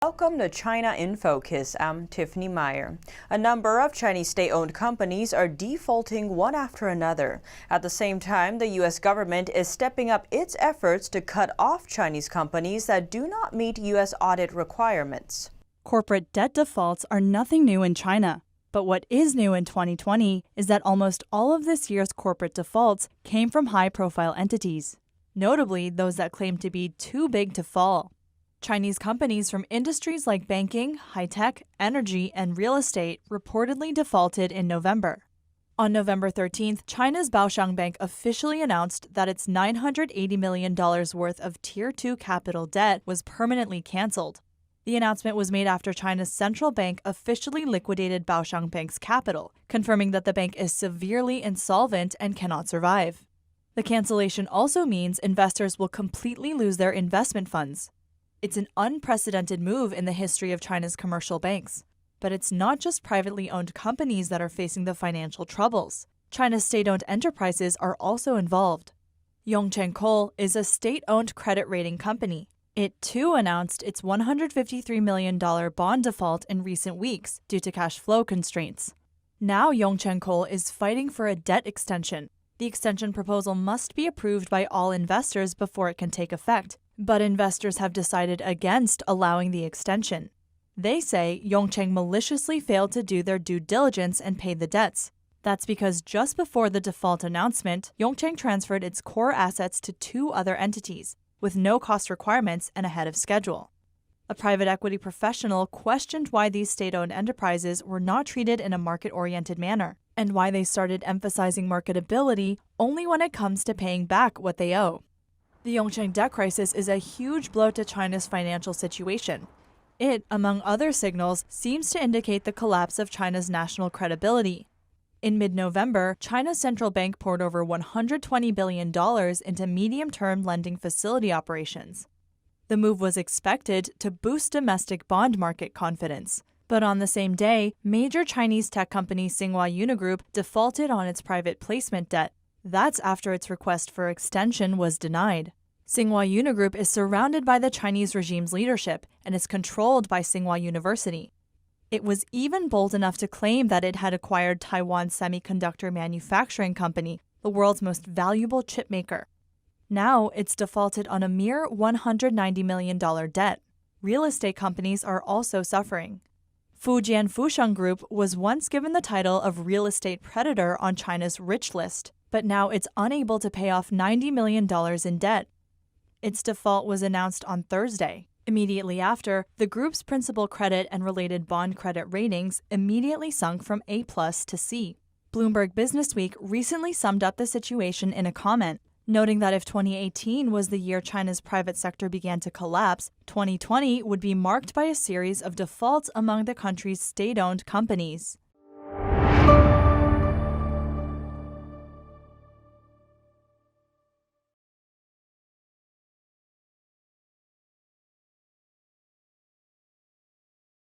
Welcome to China in Focus. I'm Tiffany Meyer. A number of Chinese state-owned companies are defaulting one after another. At the same time, the U.S. government is stepping up its efforts to cut off Chinese companies that do not meet U.S. audit requirements. Corporate debt defaults are nothing new in China. But what is new in 2020 is that almost all of this year's corporate defaults came from high-profile entities, notably those that claim to be too big to fall. Chinese companies from industries like banking, high-tech, energy, and real estate reportedly defaulted in November. On November 13th, China's Baoshan Bank officially announced that its $980 million worth of Tier 2 capital debt was permanently canceled. The announcement was made after China's central bank officially liquidated Baoshan Bank's capital, confirming that the bank is severely insolvent and cannot survive. The cancellation also means investors will completely lose their investment funds. It's an unprecedented move in the history of China's commercial banks. But it's not just privately owned companies that are facing the financial troubles. China's state-owned enterprises are also involved. Yongcheng Coal is a state-owned credit rating company. It too announced its $153 million bond default in recent weeks due to cash flow constraints. Now Yongcheng Coal is fighting for a debt extension. The extension proposal must be approved by all investors before it can take effect. But investors have decided against allowing the extension. They say Yongcheng maliciously failed to do their due diligence and pay the debts. That's because just before the default announcement, Yongcheng transferred its core assets to two other entities, with no cost requirements and ahead of schedule. A private equity professional questioned why these state-owned enterprises were not treated in a market-oriented manner, and why they started emphasizing marketability only when it comes to paying back what they owe. The Yongcheng debt crisis is a huge blow to China's financial situation. It, among other signals, seems to indicate the collapse of China's national credibility. In mid-November, China's central bank poured over $120 billion into medium-term lending facility operations. The move was expected to boost domestic bond market confidence. But on the same day, major Chinese tech company Tsinghua Unigroup defaulted on its private placement debt. That's after its request for extension was denied. Tsinghua Unigroup is surrounded by the Chinese regime's leadership and is controlled by Tsinghua University. It was even bold enough to claim that it had acquired Taiwan's semiconductor manufacturing company, the world's most valuable chip maker. Now it's defaulted on a mere $190 million debt. Real estate companies are also suffering. Fujian Fusheng Group was once given the title of real estate predator on China's rich list, but now it's unable to pay off $90 million in debt. Its default was announced on Thursday. Immediately after, the group's principal credit and related bond credit ratings immediately sunk from A+ to C. Bloomberg Businessweek recently summed up the situation in a comment, noting that if 2018 was the year China's private sector began to collapse, 2020 would be marked by a series of defaults among the country's state-owned companies.